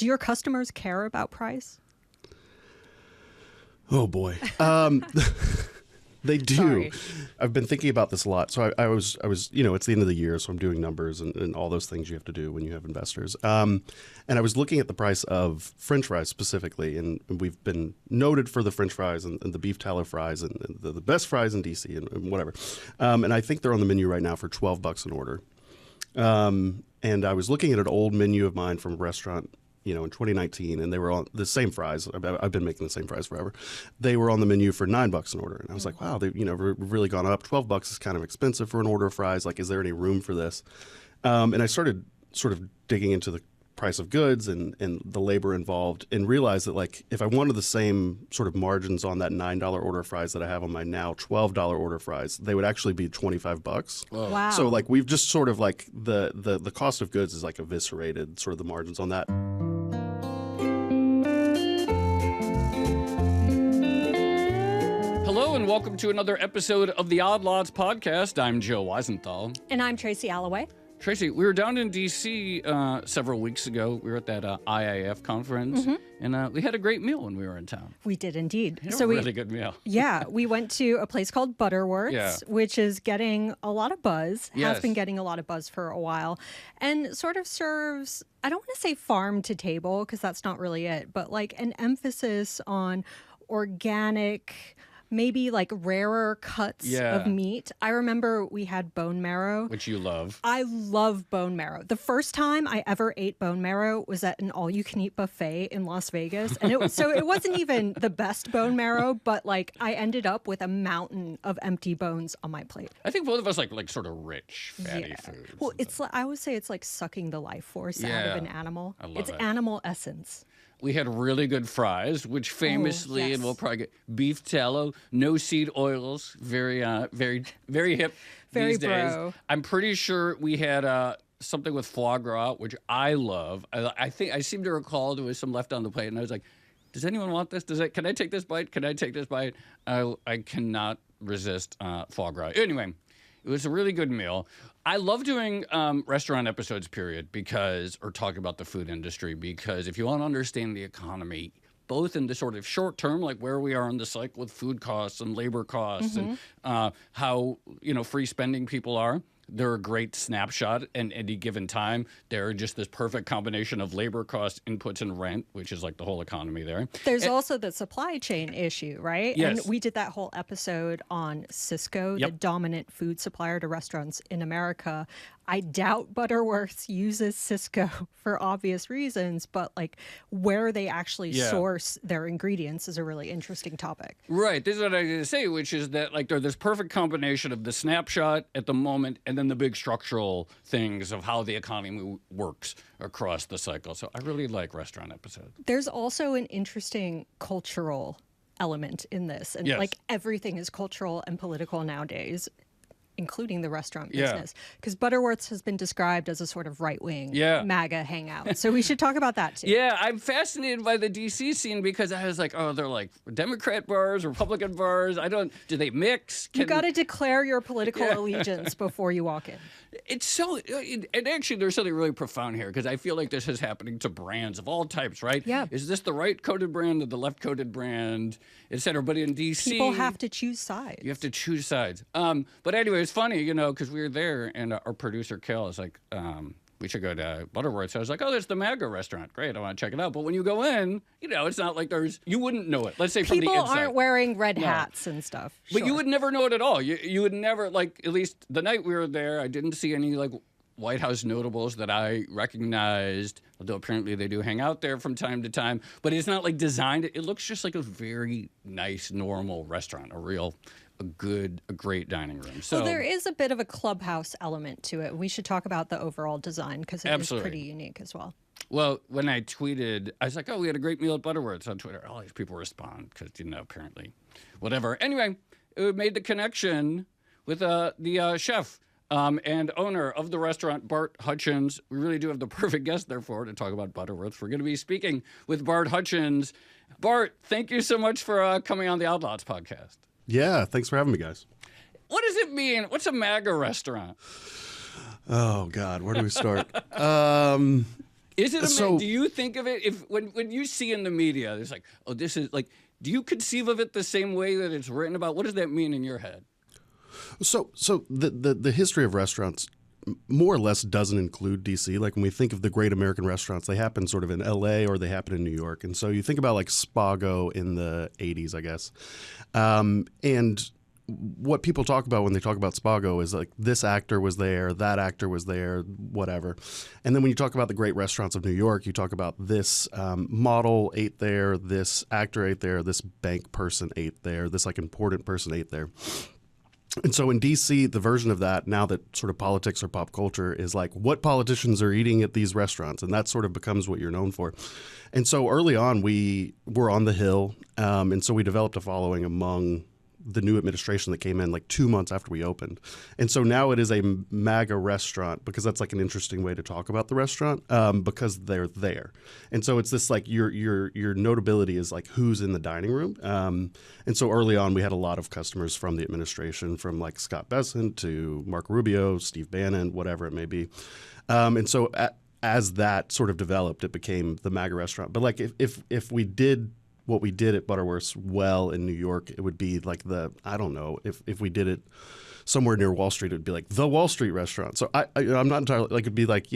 Do your customers care about price? Oh, boy. They do. Sorry. I've been thinking about this a lot. So I was, it's the end of the year, so I'm doing numbers and all those things you have to do when you have investors. And I was looking at the price of French fries specifically, and we've been noted for the French fries and the beef tallow fries and the best fries in DC and whatever. And I think they're on the menu right now for $12 an order. And I was looking at an old menu of mine from a restaurant, in 2019, and they were on the same fries. I've been making the same fries forever. They were on the menu for $9 an order, and I was like, wow, they've really gone up. $12 is kind of expensive for an order of fries. Like, is there any room for this? And I started sort of digging into the price of goods and the labor involved, and realized that, like, if I wanted the same sort of margins on that $9 order of fries that I have on my now $12 order fries, they would actually be $25. Whoa. Wow. So, like, we've just sort of, like, the cost of goods is, like, eviscerated sort of the margins on that. Hello and welcome to another episode of the Odd Lots podcast. I'm Joe Weisenthal. And I'm Tracy Alloway. Tracy, we were down in D.C. Several weeks ago. We were at that IIF conference, and we had a great meal when we were in town. We did indeed. Really good meal. Yeah, we went to a place called Butterworths, which is getting a lot of buzz, has been getting a lot of buzz for a while, and sort of serves, I don't want to say farm to table, because that's not really it, but like an emphasis on organic, maybe like rarer cuts of meat. I remember we had bone marrow. Which you love. I love bone marrow. The first time I ever ate bone marrow was at an all-you-can-eat buffet in Las Vegas. And it wasn't even the best bone marrow, but like I ended up with a mountain of empty bones on my plate. I think both of us like sort of rich, fatty foods. Well, I would say it's like sucking the life force out of an animal. I love it's it. Animal essence. We had really good fries, which famously, and we'll probably get beef tallow, no seed oils, very hip Very these days. bro. I'm pretty sure we had something with foie gras, which I love. I think I seem to recall there was some left on the plate, and I was like, "Does anyone want this? Can I take this bite? Can I take this bite?" I cannot resist foie gras. Anyway. It was a really good meal. I love doing restaurant episodes, period, or talk about the food industry, because if you want to understand the economy, both in the sort of short term, like where we are in the cycle with food costs and labor costs and how, free spending people are, they're a great snapshot. And at any given time, they're just this perfect combination of labor costs, inputs, and rent, which is like the whole economy there. There's also the supply chain issue, right? Yes. And we did that whole episode on Cisco, the dominant food supplier to restaurants in America. I doubt Butterworths uses Cisco for obvious reasons, but like where they actually source their ingredients is a really interesting topic. Right. This is what I was going to say, which is that like they're this perfect combination of the snapshot at the moment and then the big structural things of how the economy works across the cycle. So I really like restaurant episodes. There's also an interesting cultural element in this. And like everything is cultural and political nowadays, including the restaurant business, because Butterworths has been described as a sort of right-wing MAGA hangout. So we should talk about that too. Yeah, I'm fascinated by the DC scene because I was like, oh, they're like Democrat bars, Republican bars. Do they mix? You got to declare your political allegiance before you walk in. It's so, and actually there's something really profound here because I feel like this is happening to brands of all types, right? Yeah. Is this the right coded brand or the left coded brand, et cetera? But in DC, people have to choose sides. You have to choose sides. But anyway, it's funny, because we were there and our producer, Kel, is like, we should go to Butterworths. I was like, oh, there's the MAGA restaurant. Great, I want to check it out. But when you go in, it's not like you wouldn't know it. Let's say from the inside. People aren't wearing red hats and stuff. But you would never know it at all. You would never, like, at least the night we were there, I didn't see any, like, White House notables that I recognized, although apparently they do hang out there from time to time. But it's not, like, designed. It looks just like a very nice, normal restaurant, a great dining room. So there is a bit of a clubhouse element to it. We should talk about the overall design because it is pretty unique as well. Well, when I tweeted, I was like, oh, we had a great meal at Butterworths on Twitter. All these people respond because, apparently, whatever. Anyway, it made the connection with the chef and owner of the restaurant, Bart Hutchins. We really do have the perfect guest, therefore, to talk about Butterworths. We're going to be speaking with Bart Hutchins. Bart, thank you so much for coming on the Outlaws podcast. Yeah, thanks for having me, guys. What does it mean? What's a MAGA restaurant? Oh, God, where do we start? Is it do you think of it if when you see in the media, there's like, oh, this is like, do you conceive of it the same way that it's written about? What does that mean in your head? So the history of restaurants more or less doesn't include DC. Like when we think of the great American restaurants, they happen sort of in LA or they happen in New York. And so you think about like Spago in the 80s, I guess. And what people talk about when they talk about Spago is like this actor was there, that actor was there, whatever. And then when you talk about the great restaurants of New York, you talk about this model ate there, this actor ate there, this bank person ate there, this like important person ate there. And so in DC, the version of that, now that sort of politics or pop culture, is like what politicians are eating at these restaurants. And that sort of becomes what you're known for. And so early on, we were on the Hill. And so we developed a following among the new administration that came in like 2 months after we opened. And so now it is a MAGA restaurant because that's like an interesting way to talk about the restaurant because they're there. And so it's this like your notability is like who's in the dining room. And so early on we had a lot of customers from the administration, from like Scott Bessent to Mark Rubio, Steve Bannon, whatever it may be. And so as that sort of developed, it became the MAGA restaurant. But like if we did what we did at Butterworths well in New York, it would be like I don't know, if we did it somewhere near Wall Street, it would be like the Wall Street restaurant. So I'm not entirely, like it'd be like,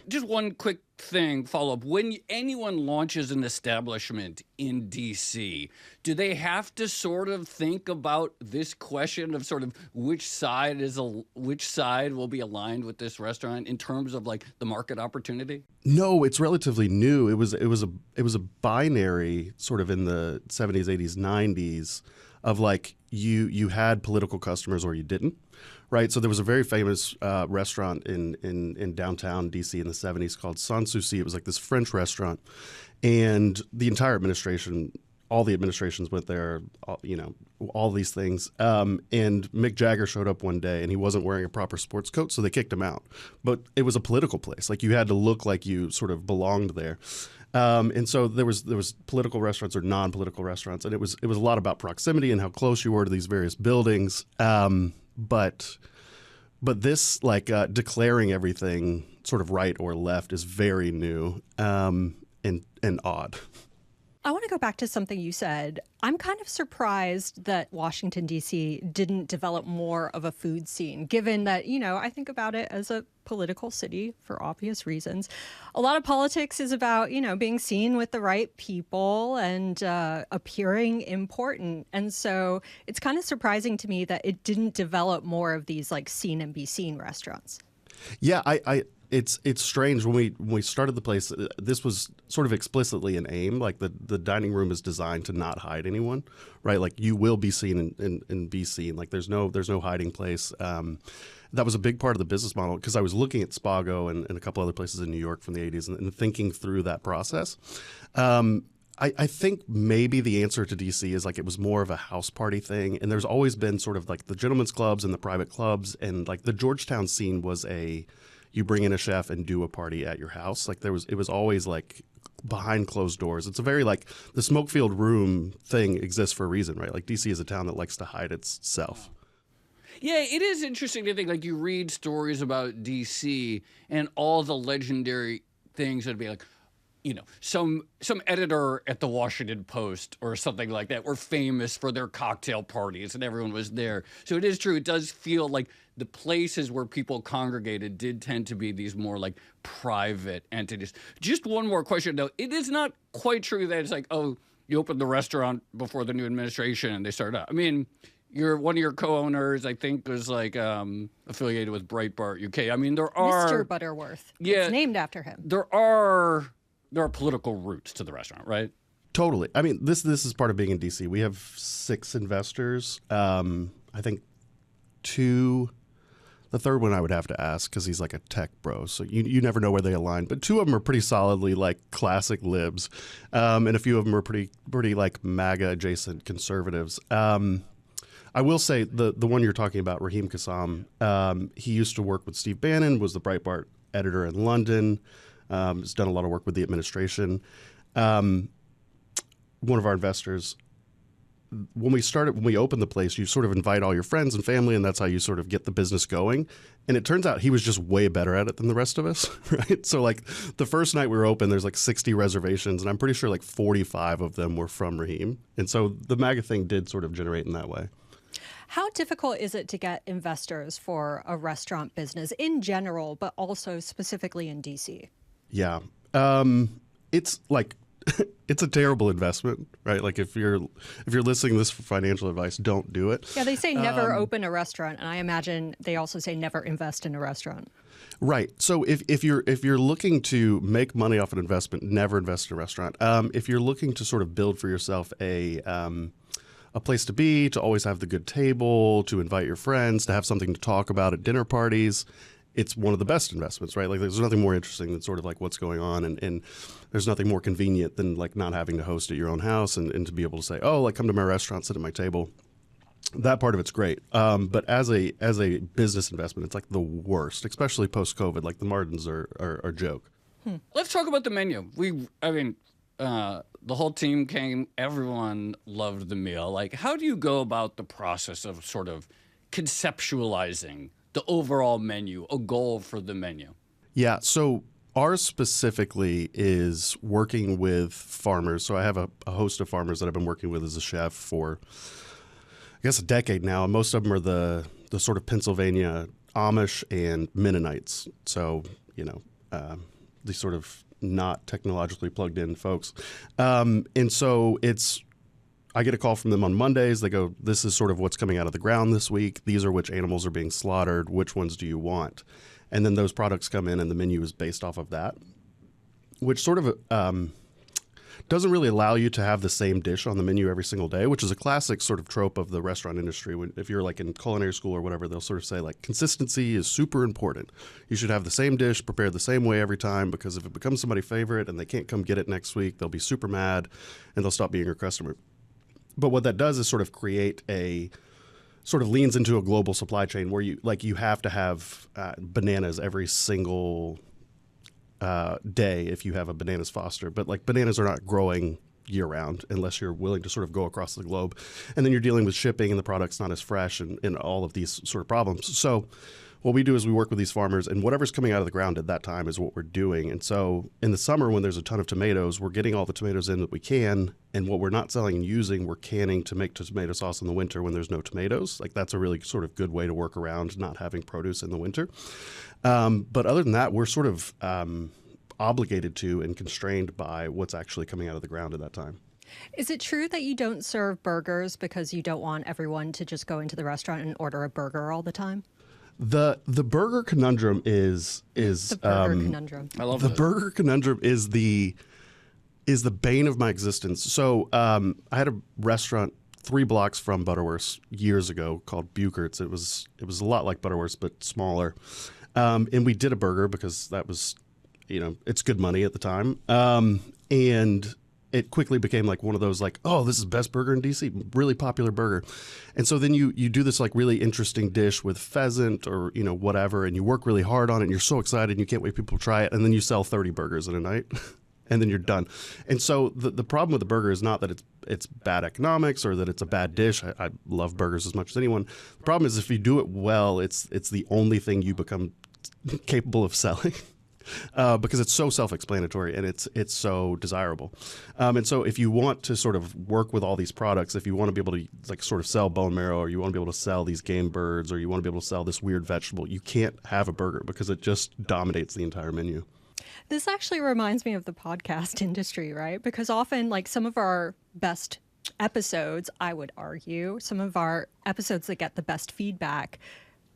Just one quick thing, follow up. When anyone launches an establishment in D.C., do they have to sort of think about this question of sort of which side will be aligned with this restaurant in terms of like the market opportunity? No, it's relatively new. It was a binary sort of in the 70s, 80s, 90s of like you had political customers or you didn't, right? So there was a very famous restaurant in downtown DC in the 70s called Sans Souci. It was like this French restaurant, and the entire administration, all the administrations went there, all these things. And Mick Jagger showed up one day and he wasn't wearing a proper sports coat, so they kicked him out. But it was a political place. Like you had to look like you sort of belonged there. And so there was political restaurants or non-political restaurants, and it was a lot about proximity and how close you were to these various buildings. But this like declaring everything sort of right or left is very new and odd. I want to go back to something you said. I'm kind of surprised that Washington, D.C. didn't develop more of a food scene, given that, I think about it as a political city for obvious reasons. A lot of politics is about, being seen with the right people and appearing important. And so it's kind of surprising to me that it didn't develop more of these like seen and be seen restaurants. Yeah, It's strange. When we started the place, this was sort of explicitly an aim. Like the dining room is designed to not hide anyone, right? Like you will be seen and be seen. Like there's no hiding place. That was a big part of the business model because I was looking at Spago and a couple other places in New York from the 80s and thinking through that process. I think maybe the answer to DC is like it was more of a house party thing. And there's always been sort of like the gentlemen's clubs and the private clubs. And like the Georgetown scene was you bring in a chef and do a party at your house. Like it was always like behind closed doors. It's a very like the smoke-filled room thing exists for a reason, right? Like DC is a town that likes to hide itself. Yeah, it is interesting to think like you read stories about DC and all the legendary things that'd be like, some editor at the Washington Post or something like that were famous for their cocktail parties and everyone was there. So it is true. It does feel like the places where people congregated did tend to be these more like private entities. Just one more question though. It is not quite true that it's like, oh, you opened the restaurant before the new administration and they started out. I mean, one of your co-owners, I think, was like affiliated with Breitbart UK. I mean, there are Mr. Butterworth. Yeah, it's named after him. There are political roots to the restaurant, right? Totally. I mean, this is part of being in DC. We have 6 investors. I think 2. The third one I would have to ask because he's like a tech bro, so you never know where they align. But 2 of them are pretty solidly like classic libs, and a few of them are pretty like MAGA adjacent conservatives. I will say the one you're talking about, Raheem Kassam, he used to work with Steve Bannon, was the Breitbart editor in London. Has done a lot of work with the administration. One of our investors when we opened the place, you sort of invite all your friends and family, and that's how you sort of get the business going. And it turns out he was just way better at it than the rest of us, right? So like the first night we were open, there's like 60 reservations, and I'm pretty sure like 45 of them were from Raheem. And so the MAGA thing did sort of generate in that way. How difficult is it to get investors for a restaurant business in general, but also specifically in DC? Yeah. It's like it's a terrible investment, right? Like if you're listening to this for financial advice, don't do it. Yeah, they say never open a restaurant, and I imagine they also say never invest in a restaurant. Right. So if you're looking to make money off an investment, never invest in a restaurant. If you're looking to sort of build for yourself a place to be, to always have the good table, to invite your friends, to have something to talk about at dinner parties, it's one of the best investments, right? Like there's nothing more interesting than sort of like what's going on, and there's nothing more convenient than like not having to host at your own house and to be able to say, oh, like come to my restaurant, sit at my table. That part of it's great. But as a business investment, it's like the worst, especially post-COVID. Like the margins are a joke. Let's talk about the menu. The whole team came. Everyone loved the meal. Like, how do you go about the process of sort of conceptualizing the overall menu, a goal for the menu? Yeah, so ours specifically is working with farmers. So I have a host of farmers that I've been working with as a chef for, I guess, a decade now. And most of them are the sort of Pennsylvania Amish and Mennonites. So, these sort of not technologically plugged in folks. And so I get a call from them on Mondays. They go, this is sort of what's coming out of the ground this week. These are which animals are being slaughtered. Which ones do you want? And then those products come in and the menu is based off of that, which sort of doesn't really allow you to have the same dish on the menu every single day, which is a classic sort of trope of the restaurant industry. If you're like in culinary school or whatever, they'll sort of say like consistency is super important. You should have the same dish prepared the same way every time, because if it becomes somebody's favorite and they can't come get it next week, they'll be super mad and they'll stop being your customer. But what that does is sort of create sort of leans into a global supply chain where you have to have bananas every single day if you have a bananas foster. But like bananas are not growing year round unless you're willing to sort of go across the globe. And then you're dealing with shipping and the product's not as fresh and all of these sort of problems. So what we do is we work with these farmers, and whatever's coming out of the ground at that time is what we're doing. And so in the summer when there's a ton of tomatoes, we're getting all the tomatoes in that we can. And what we're not selling and using, we're canning to make tomato sauce in the winter when there's no tomatoes. Like that's a really sort of good way to work around not having produce in the winter. But other than that, we're sort of obligated to and constrained by what's actually coming out of the ground at that time. Is it true that you don't serve burgers because you don't want everyone to just go into the restaurant and order a burger all the time? The Burger Conundrum is the Burger Conundrum. I love the it. Burger Conundrum is the bane of my existence. So I had a restaurant 3 blocks from Butterworths years ago called Buchert's. It was a lot like Butterworths but smaller, and we did a burger because that was, it's good money at the time, and it quickly became like one of those like, oh, this is the best burger in DC, really popular burger. And so then you do this like really interesting dish with pheasant or, whatever, and you work really hard on it and you're so excited and you can't wait for people to try it. And then you sell 30 burgers in a night and then you're done. And so the problem with the burger is not that it's bad economics or that it's a bad dish. I love burgers as much as anyone. The problem is if you do it well, it's the only thing you become capable of selling. Because it's so self-explanatory and it's so desirable. And so if you want to sort of work with all these products, if you want to be able to like sort of sell bone marrow, or you want to be able to sell these game birds, or you want to be able to sell this weird vegetable, you can't have a burger because it just dominates the entire menu. This actually reminds me of the podcast industry, right? Because often like some of our best episodes, I would argue, some of our episodes that get the best feedback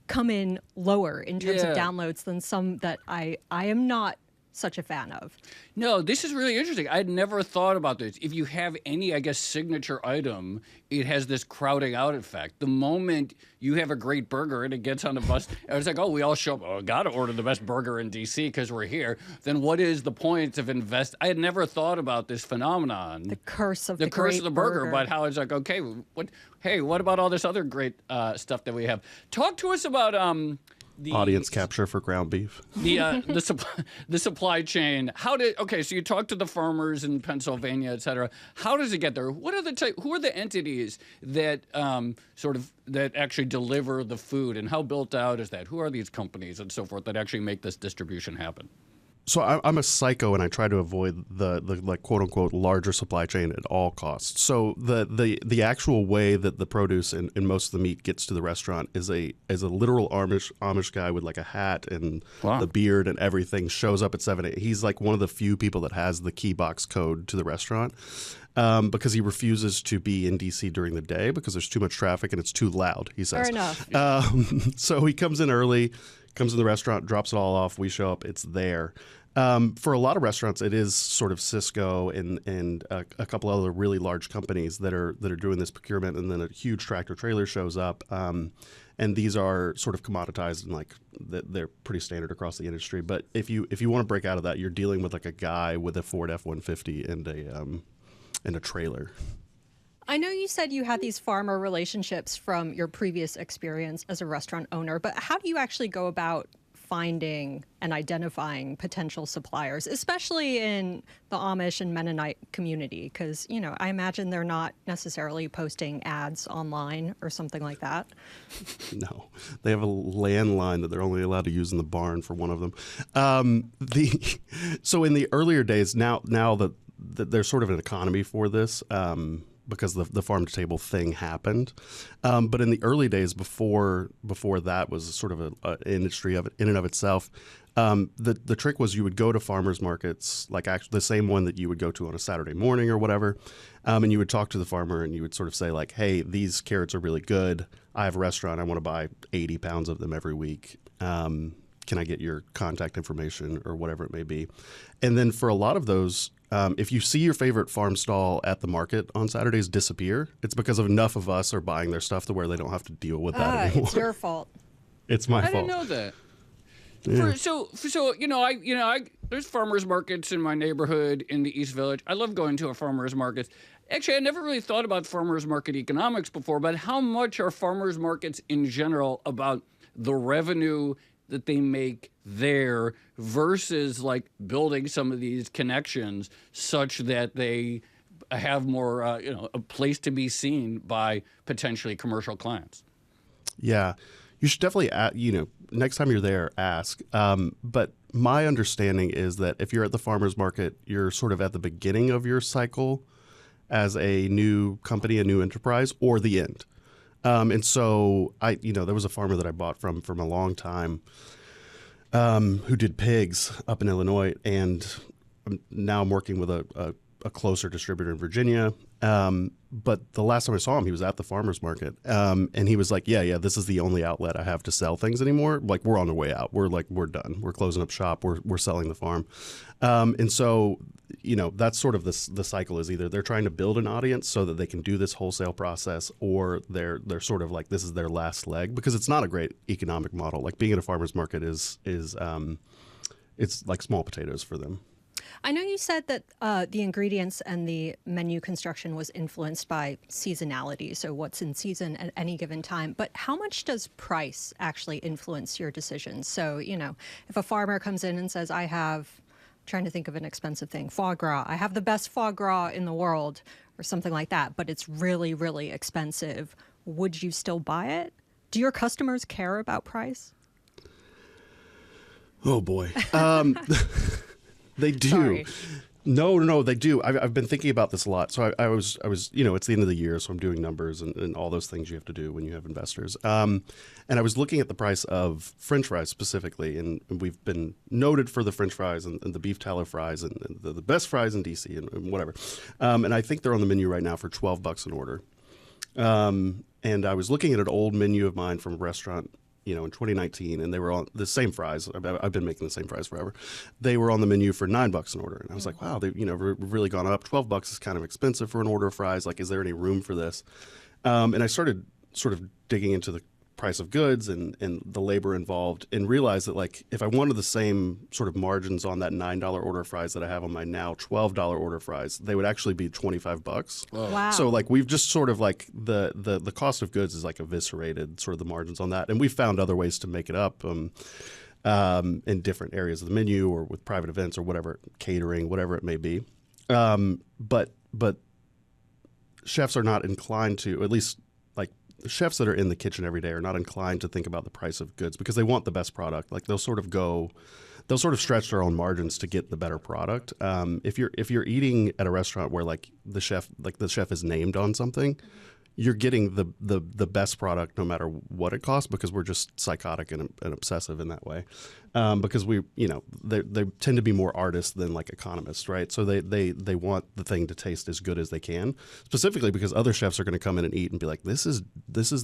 come in lower in terms of downloads than some that I am not such a fan of. No, this is really interesting. I'd never thought about this. If you have any, I guess, signature item, it has this crowding out effect. The moment you have a great burger and it gets on the bus, and it's like, oh, we all show up, oh, got to order the best burger in D.C. because we're here. Then what is the point of invest? I had never thought about this phenomenon. The curse of the curse of the burger. burger, but how it's like, okay, what about all this other great stuff that we have? Talk to us about audience capture for ground beef. The supply chain. So you talk to the farmers in Pennsylvania, et cetera. How does it get there? Who are the entities that that actually deliver the food, and how built out is that? Who are these companies and so forth that actually make this distribution happen? So I'm a psycho, and I try to avoid the like quote unquote larger supply chain at all costs. So the actual way that the produce and most of the meat gets to the restaurant is a literal Amish guy with like a hat and the beard and everything shows up at 7 a.m. He's like one of the few people that has the key box code to the restaurant. Because he refuses to be in D.C. during the day because there's too much traffic and it's too loud, he says. Fair enough. So he comes in early, comes in the restaurant, drops it all off. We show up, it's there. For a lot of restaurants, it is sort of Cisco and a couple other really large companies that are doing this procurement, and then a huge tractor trailer shows up. And these are sort of commoditized and like they're pretty standard across the industry. But if you want to break out of that, you're dealing with like a guy with a Ford F-150 and a trailer. I know you said you had these farmer relationships from your previous experience as a restaurant owner, but how do you actually go about finding and identifying potential suppliers, especially in the Amish and Mennonite community? Because, I imagine they're not necessarily posting ads online or something like that. No, they have a landline that they're only allowed to use in the barn for one of them. So in the earlier days, now that there's sort of an economy for this, because the farm to table thing happened. But in the early days, before that was sort of an industry in and of itself, the trick was you would go to farmers markets, like actually the same one that you would go to on a Saturday morning or whatever, and you would talk to the farmer and you would sort of say like, hey, these carrots are really good. I have a restaurant. I want to buy 80 pounds of them every week. Can I get your contact information or whatever it may be? And then for a lot of those, if you see your favorite farm stall at the market on Saturdays disappear, it's because enough of us are buying their stuff to where they don't have to deal with that anymore. It's your fault. It's my fault. I didn't know that. Yeah. There's farmers markets in my neighborhood in the East Village. I love going to a farmers market. Actually, I never really thought about farmers market economics before, but how much are farmers markets in general about the revenue that they make there versus like building some of these connections such that they have more, a place to be seen by potentially commercial clients? Yeah, you should definitely, next time you're there, ask. But my understanding is that if you're at the farmer's market, you're sort of at the beginning of your cycle as a new company, a new enterprise, or the end. And so there was a farmer that I bought from a long time who did pigs up in Illinois, and now I'm working with a closer distributor in Virginia. But the last time I saw him, he was at the farmer's market, and he was like, yeah, this is the only outlet I have to sell things anymore. Like, we're on the way out. We're done. We're closing up shop. We're selling the farm. And so, that's sort of the cycle is either they're trying to build an audience so that they can do this wholesale process, or they're sort of like this is their last leg, because it's not a great economic model. Like being at a farmer's market is it's like small potatoes for them. I know you said that the ingredients and the menu construction was influenced by seasonality, so what's in season at any given time. But how much does price actually influence your decisions? So, if a farmer comes in and says, trying to think of an expensive thing, foie gras, I have the best foie gras in the world, or something like that, but it's really, really expensive, would you still buy it? Do your customers care about price? Oh, boy. They do. Sorry. No, they do. I've been thinking about this a lot. So I was, it's the end of the year, so I'm doing numbers and all those things you have to do when you have investors. And I was looking at the price of French fries specifically, and we've been noted for the French fries and the beef tallow fries and the best fries in DC and whatever. And I think they're on the menu right now for $12 an order. And I was looking at an old menu of mine from a restaurant, in 2019, and they were on the same fries. I've been making the same fries forever. They were on the menu for $9 an order, and I was like, wow, they've really gone up. $12 is kind of expensive for an order of fries. Like, is there any room for this? And I started sort of digging into the price of goods and the labor involved, and realized that like if I wanted the same sort of margins on that $9 order fries that I have on my now $12 order fries, they would actually be $25. Wow. So like we've just sort of like the cost of goods is like eviscerated sort of the margins on that, and we found other ways to make it up in different areas of the menu or with private events or whatever, catering, whatever it may be. But chefs are not inclined to, at least like chefs that are in the kitchen every day are not inclined to think about the price of goods because they want the best product. Like they'll sort of stretch their own margins to get the better product. If you're eating at a restaurant where like the chef is named on something, you're getting the best product no matter what it costs, because we're just psychotic and obsessive in that way. Because they tend to be more artists than like economists, right? So they want the thing to taste as good as they can, specifically because other chefs are going to come in and eat and be like, this is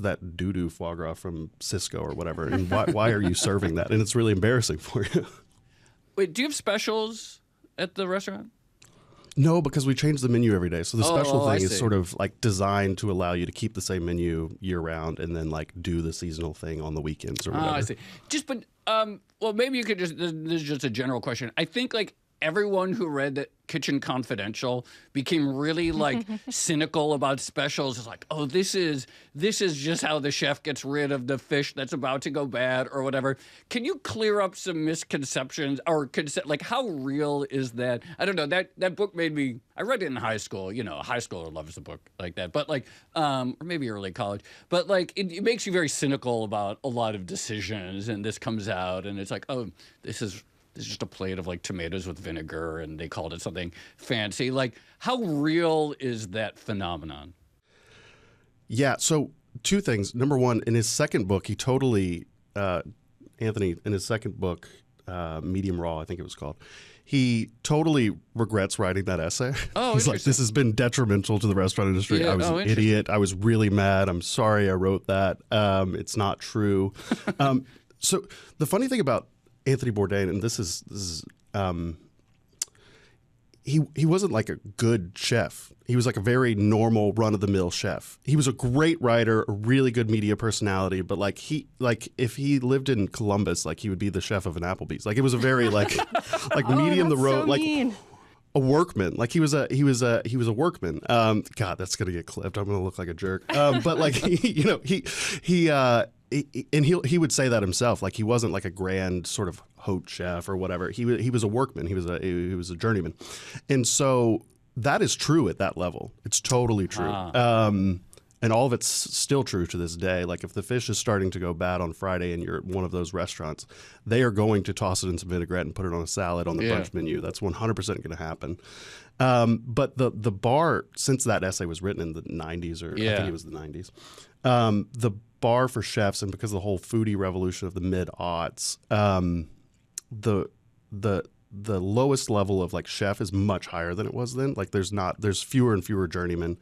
that doo-doo foie gras from Cisco or whatever, and why are you serving that? And it's really embarrassing for you. Wait, do you have specials at the restaurant? No, because we change the menu every day. So the special thing I is see. sort of like designed to allow you to keep the same menu year round and then like do the seasonal thing on the weekends or whatever. I see. Well, maybe you could this is just a general question. I think like everyone who read the Kitchen Confidential became really like cynical about specials. It's like, oh, this is just how the chef gets rid of the fish that's about to go bad or whatever. Can you clear up some misconceptions or like how real is that? I don't know. That book made me. I read it in high school. You know, a high schooler loves a book like that. But like, or maybe early college. But like, it makes you very cynical about a lot of decisions. And this comes out, and it's like, oh, this is just a plate of like tomatoes with vinegar, and they called it something fancy. Like, how real is that phenomenon? Yeah. So two things. Number one, in his second book, he totally, Anthony, in his second book, Medium Raw, I think it was called, he totally regrets writing that essay. Oh, he's like, this has been detrimental to the restaurant industry. Yeah, I was an idiot. I was really mad. I'm sorry I wrote that. It's not true. So the funny thing about Anthony Bourdain, and this is he wasn't like a good chef. He was like a very normal, run-of-the-mill chef. He was a great writer, a really good media personality, but like if he lived in Columbus, like he would be the chef of an Applebee's. Like it was a very like medium the road, so like mean. a workman. Like he was a workman. God, that's gonna get clipped. I'm gonna look like a jerk. But like he would say that himself. Like he wasn't like a grand sort of haute chef or whatever. He was a workman. He was a journeyman, and so that is true at that level. It's totally true. And all of it's still true to this day. Like if the fish is starting to go bad on Friday and you're at one of those restaurants, they are going to toss it in some vinaigrette and put it on a salad on the brunch menu. That's 100% going to happen. But the bar, since that essay was written in the 90s, or I think it was the 90s, the bar for chefs, and because of the whole foodie revolution of the mid-aughts, the lowest level of like chef is much higher than it was then. Like there's fewer and fewer journeymen.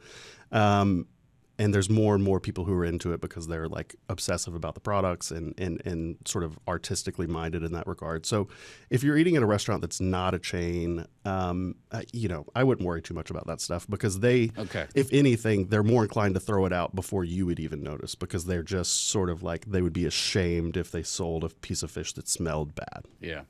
And there's more and more people who are into it because they're like obsessive about the products and sort of artistically minded in that regard. So if you're eating at a restaurant that's not a chain, I wouldn't worry too much about that stuff, because if anything, they're more inclined to throw it out before you would even notice, because they're just sort of like, they would be ashamed if they sold a piece of fish that smelled bad. Yeah.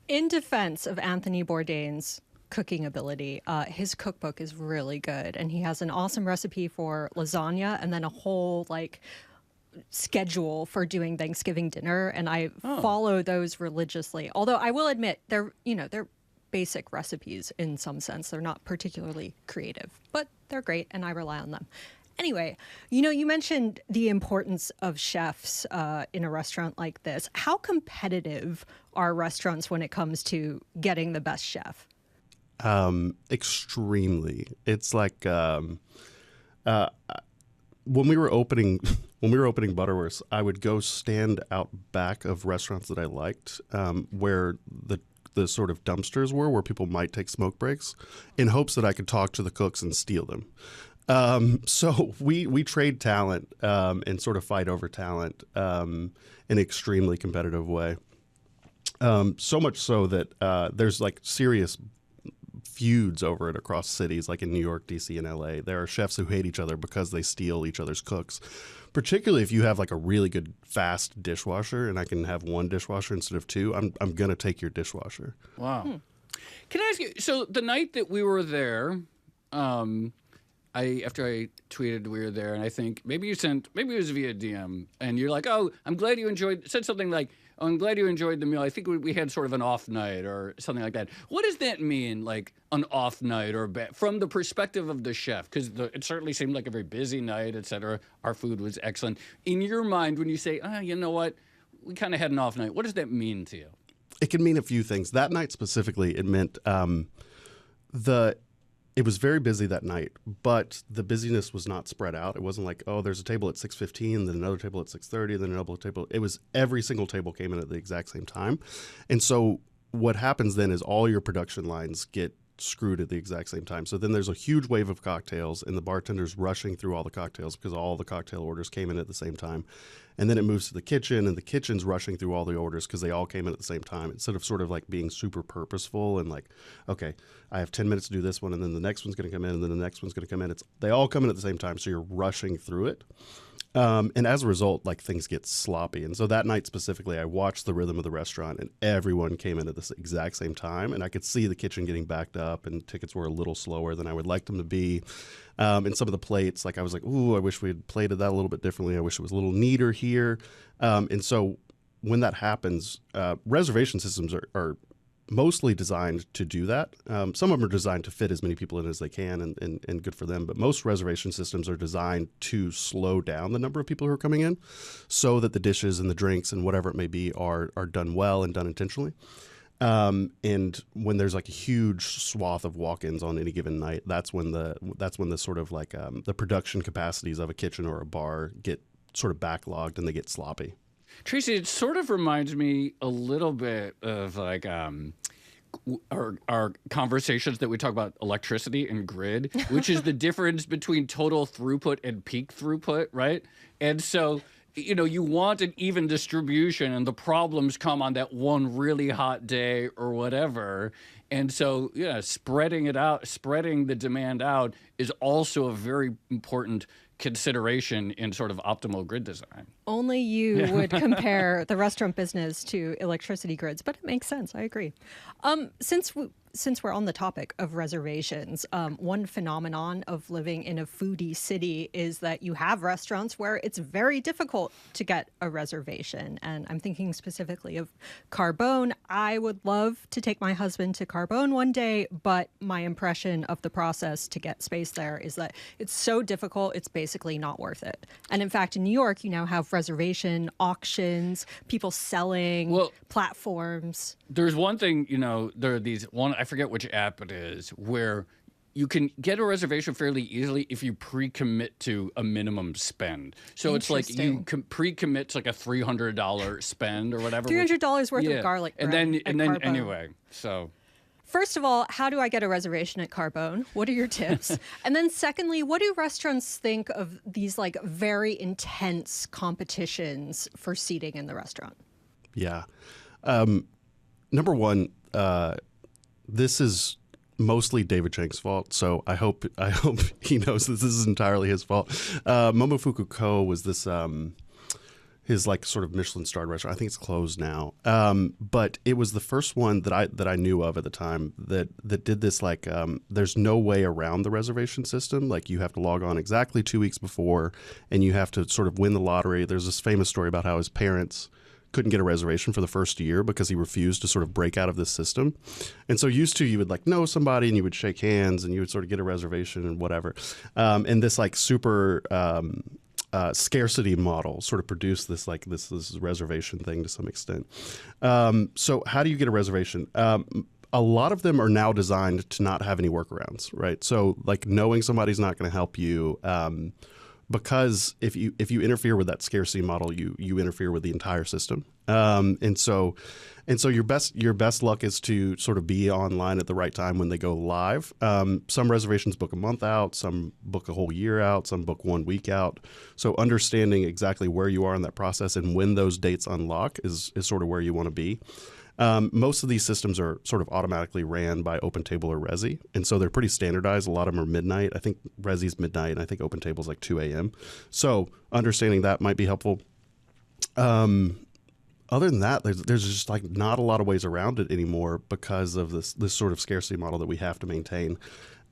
In defense of Anthony Bourdain's cooking ability, his cookbook is really good, and he has an awesome recipe for lasagna and then a whole like schedule for doing Thanksgiving dinner, and I follow those religiously. Although I will admit they're basic recipes in some sense. They're not particularly creative, but they're great and I rely on them. Anyway, you mentioned the importance of chefs in a restaurant like this. How competitive are restaurants when it comes to getting the best chef? Extremely. It's like when we were opening Butterworths, I would go stand out back of restaurants that I liked, where the sort of dumpsters were, where people might take smoke breaks, in hopes that I could talk to the cooks and steal them. So we trade talent and sort of fight over talent in an extremely competitive way. So much so that there's like serious feuds over it across cities like in New York, DC, and LA. There are chefs who hate each other because they steal each other's cooks. Particularly if you have like a really good fast dishwasher and I can have one dishwasher instead of two, I'm going to take your dishwasher. Wow. Can I ask you, so the night that we were there, after I tweeted we were there, and I think maybe it was via DM, and you're like, oh, I'm glad you said something like, oh, I'm glad you enjoyed the meal. I think we had sort of an off night or something like that. What does that mean, like an off night or from the perspective of the chef? Because it certainly seemed like a very busy night, et cetera. Our food was excellent. In your mind, when you say, you know what, we kind of had an off night, what does that mean to you? It can mean a few things. That night specifically, it meant it was very busy that night, but the busyness was not spread out. It wasn't like, oh, there's a table at 6:15, then another table at 6:30, then another table. It was every single table came in at the exact same time. And so what happens then is all your production lines get screwed at the exact same time. So then there's a huge wave of cocktails and the bartender's rushing through all the cocktails because all the cocktail orders came in at the same time. And then it moves to the kitchen and the kitchen's rushing through all the orders because they all came in at the same time. Instead of sort of like being super purposeful and like, okay, I have 10 minutes to do this one and then the next one's going to come in and then the next one's going to come in. They all come in at the same time. So you're rushing through it. And as a result, like things get sloppy. And so that night specifically, I watched the rhythm of the restaurant and everyone came in at the exact same time. And I could see the kitchen getting backed up and tickets were a little slower than I would like them to be. And some of the plates, like I was like, ooh, I wish we had plated that a little bit differently. I wish it was a little neater here. And so when that happens, reservation systems are mostly designed to do that. Some of them are designed to fit as many people in as they can and good for them. But most reservation systems are designed to slow down the number of people who are coming in so that the dishes and the drinks and whatever it may be are done well and done intentionally. And when there's like a huge swath of walk-ins on any given night, that's when the sort of like the production capacities of a kitchen or a bar get sort of backlogged and they get sloppy. Tracy, it sort of reminds me a little bit of like our conversations that we talk about electricity and grid, which is the difference between total throughput and peak throughput, right? And so, you want an even distribution and the problems come on that one really hot day or whatever. And so, spreading the demand out is also a very important consideration in sort of optimal grid design. Only you would compare the restaurant business to electricity grids, but it makes sense. I agree. Since we're on the topic of reservations, one phenomenon of living in a foodie city is that you have restaurants where it's very difficult to get a reservation. And I'm thinking specifically of Carbone. I would love to take my husband to Carbone one day, but my impression of the process to get space there is that it's so difficult, it's basically not worth it. And in fact, in New York, you now have reservation auctions, people selling platforms. There's one thing, there are I forget which app it is, where you can get a reservation fairly easily if you pre-commit to a minimum spend. So it's like you pre-commit to like a $300 spend or whatever. $300 worth of garlic bread. And then anyway, so. First of all, how do I get a reservation at Carbone? What are your tips? And then secondly, what do restaurants think of these like very intense competitions for seating in the restaurant? Yeah. Number one, this is mostly David Chang's fault, so I hope he knows that this is entirely his fault. Momofuku Ko was this his like sort of Michelin-starred restaurant. I think it's closed now, but it was the first one that I knew of at the time that did this like there's no way around the reservation system. Like you have to log on exactly 2 weeks before, and you have to sort of win the lottery. There's this famous story about how his parents couldn't get a reservation for the first year because he refused to sort of break out of this system. And so used to, you would like know somebody and you would shake hands and you would sort of get a reservation and whatever. And this like super scarcity model sort of produced this like this reservation thing to some extent. So how do you get a reservation? A lot of them are now designed to not have any workarounds, right? So like knowing somebody's not going to help you, because if you interfere with that scarcity model, you interfere with the entire system. And so your best luck is to sort of be online at the right time when they go live. Some reservations book a month out, some book a whole year out, some book 1 week out. So understanding exactly where you are in that process and when those dates unlock is sort of where you want to be. Most of these systems are sort of automatically ran by OpenTable or Resi, and so they're pretty standardized. A lot of them are midnight. I think Resi's midnight, and I think OpenTable's like 2 a.m. So understanding that might be helpful. Other than that, there's just like not a lot of ways around it anymore because of this sort of scarcity model that we have to maintain.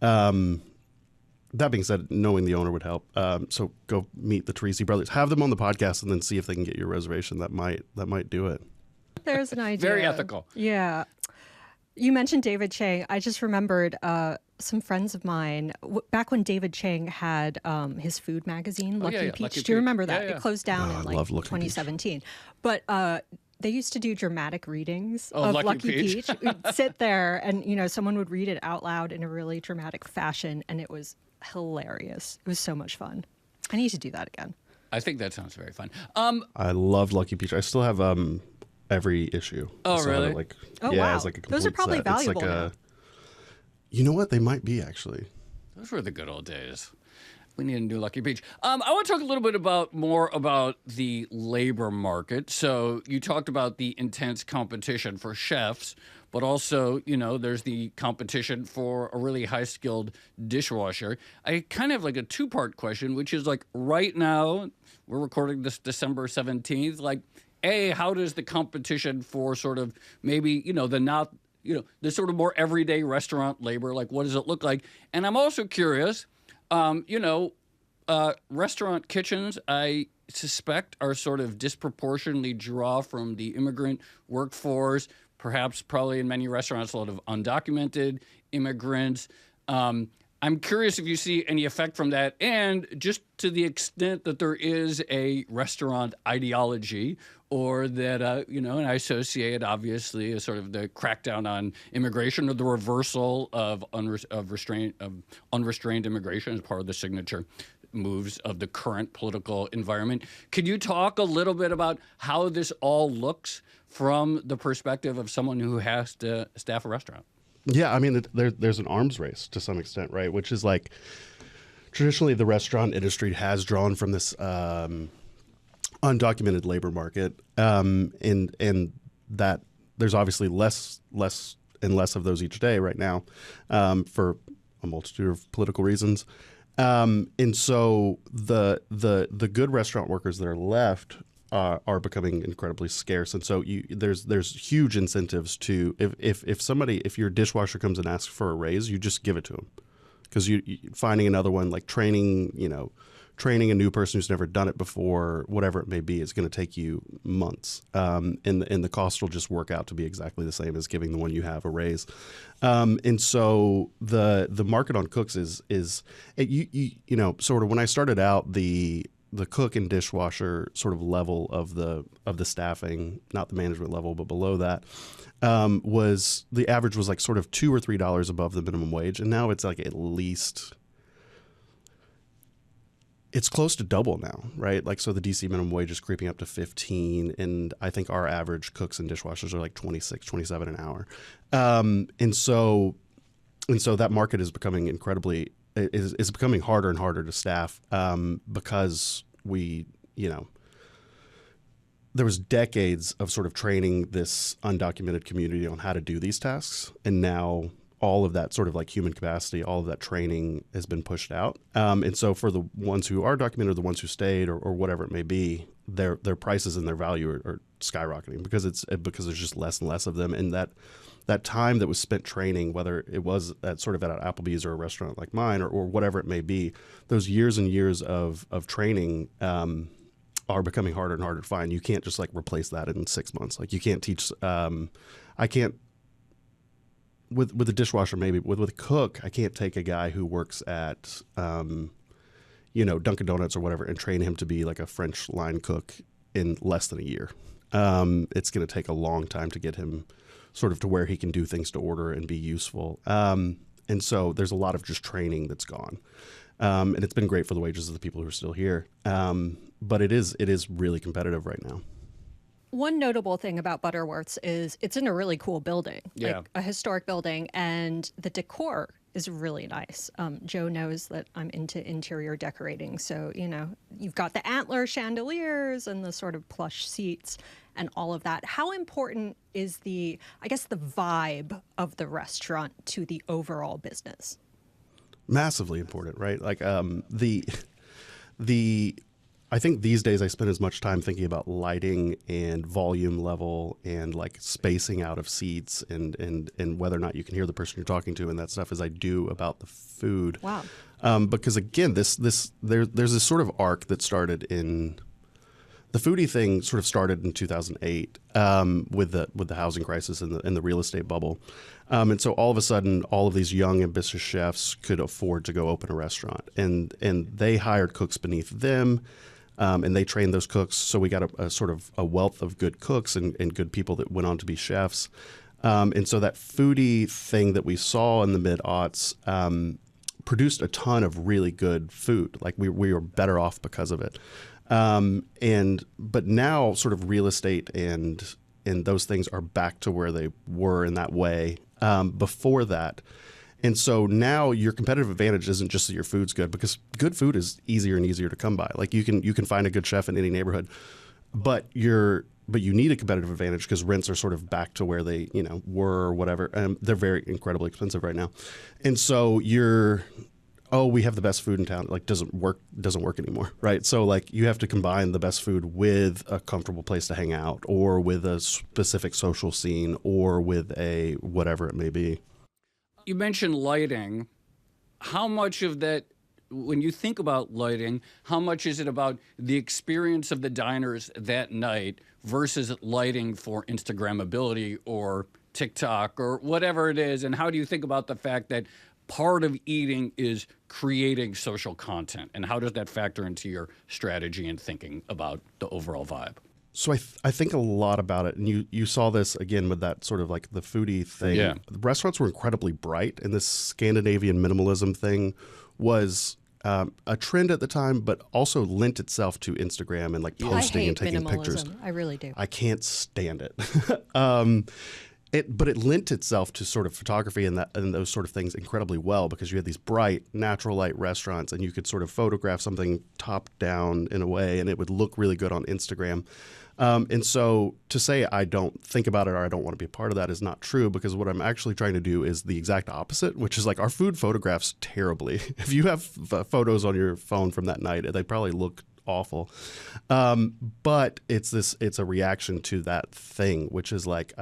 That being said, knowing the owner would help. So go meet the Teresi brothers, have them on the podcast, and then see if they can get your reservation. That might do it. There's an idea. Very ethical. Yeah. You mentioned David Chang. I just remembered some friends of mine, back when David Chang had his food magazine, Lucky Peach. Lucky Do you remember Peach. that? Yeah. It closed down in like Lucky 2017. But they used to do dramatic readings of Lucky Peach. We'd sit there and, someone would read it out loud in a really dramatic fashion. And it was hilarious. It was so much fun. I need to do that again. I think that sounds very fun. I love Lucky Peach. I still have every issue. Oh, so really? Wow. It's like a complete Those are probably set. valuable It's like now. You know what? They might be actually. Those were the good old days. We need a new Lucky Peach. I want to talk a little bit more about the labor market. So you talked about the intense competition for chefs, but also, there's the competition for a really high-skilled dishwasher. I kind of have like a two-part question, which is like right now, we're recording this December 17th, like, A, how does the competition for sort of maybe, the sort of more everyday restaurant labor, like what does it look like? And I'm also curious, restaurant kitchens, I suspect, are sort of disproportionately draw from the immigrant workforce, perhaps probably in many restaurants, a lot of undocumented immigrants. I'm curious if you see any effect from that, and just to the extent that there is a restaurant ideology, or that and I associate obviously as sort of the crackdown on immigration or the reversal of unrestrained immigration as part of the signature moves of the current political environment. Could you talk a little bit about how this all looks from the perspective of someone who has to staff a restaurant? Yeah, I mean, there's an arms race to some extent, right? Which is like traditionally the restaurant industry has drawn from this undocumented labor market, and that there's obviously less and less of those each day right now, for a multitude of political reasons. And so the good restaurant workers that are left are becoming incredibly scarce, and so there's huge incentives to if your dishwasher comes and asks for a raise, you just give it to them, because you finding another one, like training a new person who's never done it before, whatever it may be, is going to take you months, and the cost will just work out to be exactly the same as giving the one you have a raise. And so the market on cooks is sort of when I started out, the cook and dishwasher sort of level of the staffing, not the management level, but below that, was the average was like sort of $2 or $3 above the minimum wage, and now it's like at least. It's close to double now, right? Like, so the DC minimum wage is creeping up to 15, and I think our average cooks and dishwashers are like 26, 27 an hour. And so that market is becoming is becoming harder and harder to staff, because there was decades of sort of training this undocumented community on how to do these tasks, and now all of that sort of like human capacity, all of that training has been pushed out. And so for the ones who are documented, the ones who stayed, or whatever it may be, their prices and their value are skyrocketing because there's just less and less of them. And that time that was spent training, whether it was at sort of at an Applebee's or a restaurant like mine, or whatever it may be, those years and years of training are becoming harder and harder to find. You can't just like replace that in 6 months. Like you can't teach. I can't. With a dishwasher, maybe with a cook, I can't take a guy who works at, Dunkin' Donuts or whatever, and train him to be like a French line cook in less than a year. It's going to take a long time to get him sort of to where he can do things to order and be useful. And so there's a lot of just training that's gone. And it's been great for the wages of the people who are still here. But it is really competitive right now. One notable thing about Butterworths is it's in a really cool building, like a historic building, and the decor is really nice. Joe knows that I'm into interior decorating. So, you've got the antler chandeliers and the sort of plush seats and all of that. How important is the vibe of the restaurant to the overall business? Massively important, right? Like I think these days I spend as much time thinking about lighting and volume level and like spacing out of seats and whether or not you can hear the person you're talking to and that stuff as I do about the food. Wow. Because again, there's this sort of arc that started in the foodie thing sort of started in 2008 with the housing crisis and the real estate bubble. And so all of a sudden, all of these young, ambitious chefs could afford to go open a restaurant. And they hired cooks beneath them, and they trained those cooks. So we got a sort of a wealth of good cooks and good people that went on to be chefs. And so that foodie thing that we saw in the mid-aughts produced a ton of really good food. Like we were better off because of it. But now sort of real estate and those things are back to where they were in that way before that. And so now your competitive advantage isn't just that your food's good, because good food is easier and easier to come by. Like you can find a good chef in any neighborhood, but you need a competitive advantage because rents are sort of back to where they were or whatever. They're very incredibly expensive right now, and so we have the best food in town. Like doesn't work anymore, right? So like you have to combine the best food with a comfortable place to hang out, or with a specific social scene, or with a whatever it may be. You mentioned lighting. How much of that, when you think about lighting, how much is it about the experience of the diners that night versus lighting for Instagrammability or TikTok or whatever it is? And how do you think about the fact that part of eating is creating social content, and how does that factor into your strategy and thinking about the overall vibe? So I think a lot about it, and you saw this again with that sort of like the foodie thing. Yeah. The restaurants were incredibly bright, and this Scandinavian minimalism thing was a trend at the time, but also lent itself to Instagram and like posting and taking pictures. I really do. I can't stand it. But it lent itself to sort of photography and those sort of things incredibly well, because you had these bright, natural light restaurants, and you could sort of photograph something top down in a way, and it would look really good on Instagram. And so to say I don't think about it or I don't want to be a part of that is not true, because what I'm actually trying to do is the exact opposite, which is like our food photographs terribly. If you have photos on your phone from that night, they probably look awful. But it's a reaction to that thing, which is like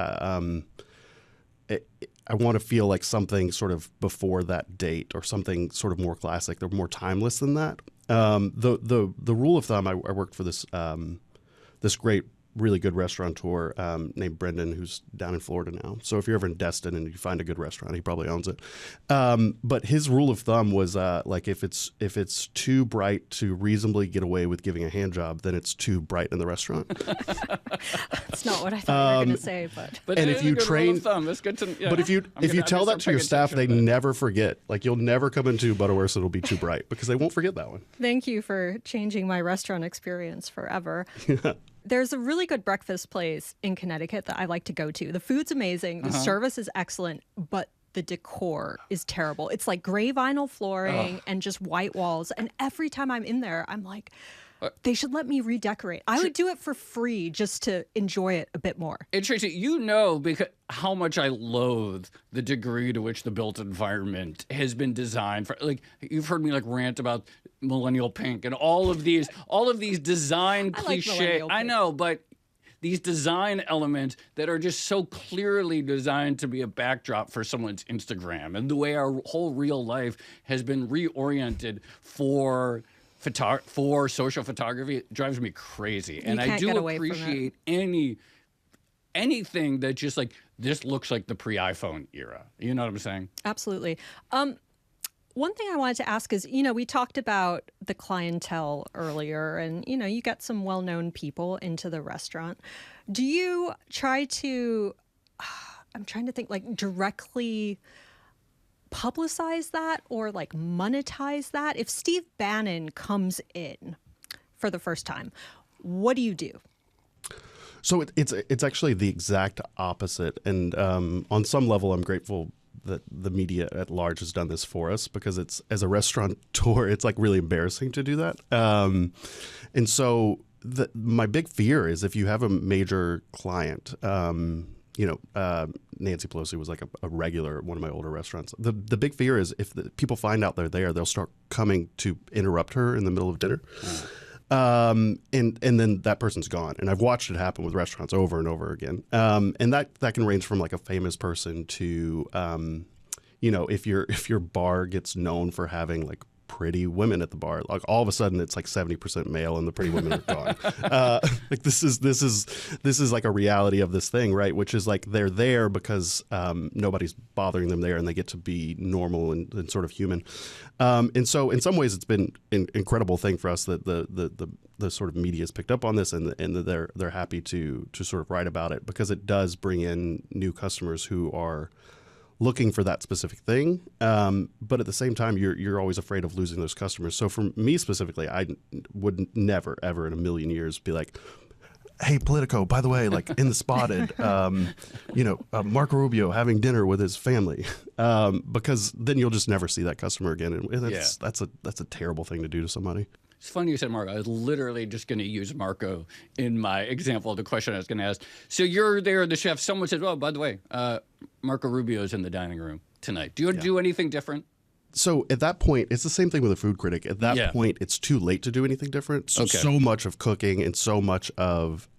I want to feel like something sort of before that date, or something sort of more classic. They're more timeless than that. The rule of thumb, I worked for this great, really good restaurateur named Brendan, who's down in Florida now. So if you're ever in Destin and you find a good restaurant, he probably owns it. But his rule of thumb was like if it's too bright to reasonably get away with giving a hand job, then it's too bright in the restaurant. That's not what I thought you were going to say, but and if you train, rule of thumb. That's good to, yeah. But if you tell that to your staff, they never forget. Like you'll never come into Butterworths, it'll be too bright, because they won't forget that one. Thank you for changing my restaurant experience forever. There's a really good breakfast place in Connecticut that I like to go to. The food's amazing. The service is excellent, but the decor is terrible. It's like gray vinyl flooring and just white walls. And every time I'm in there, I'm like, they should let me redecorate. I would do it for free just to enjoy it a bit more. And Tracy, because how much I loathe the degree to which the built environment has been designed for. Like you've heard me like rant about millennial pink and all of these design cliches. I know, but these design elements that are just so clearly designed to be a backdrop for someone's Instagram, and the way our whole real life has been reoriented for social photography, it drives me crazy. And I do appreciate anything that just like, this looks like the pre-iPhone era. You know what I'm saying? Absolutely. One thing I wanted to ask is, we talked about the clientele earlier, and, you get some well-known people into the restaurant. Do you try to, I'm trying to think, like directly publicize that or like monetize that? If Steve Bannon comes in for the first time, what do you do? So it's actually the exact opposite. And on some level, I'm grateful the media at large has done this for us, because it's, as a restaurateur, it's like really embarrassing to do that. And so my big fear is, if you have a major client, Nancy Pelosi was like a regular at one of my older restaurants. The big fear is, if people find out they're there, they'll start coming to interrupt her in the middle of dinner. And then that person's gone. And I've watched it happen with restaurants over and over again. And that can range from like a famous person to, if your bar gets known for having like pretty women at the bar, like all of a sudden it's like 70% male and the pretty women are gone. Like this is like a reality of this thing, right? Which is like, they're there because nobody's bothering them there, and they get to be normal and sort of human. And so in some ways it's been an incredible thing for us that the sort of media has picked up on this, and they're happy to sort of write about it, because it does bring in new customers who are looking for that specific thing. But at the same time, you're always afraid of losing those customers. So for me specifically, I would never, ever in a million years be like, hey, Politico, by the way, like in the Spotted, Marco Rubio having dinner with his family, because then you'll just never see that customer again. And that's a terrible thing to do to somebody. It's funny you said Marco. I was literally just going to use Marco in my example of the question I was going to ask. So you're there, the chef. Someone says, "Oh, by the way, Marco Rubio's in the dining room tonight. Do you do anything different?" So at that point, it's the same thing with a food critic. At that point, it's too late to do anything different. So much of cooking and so much of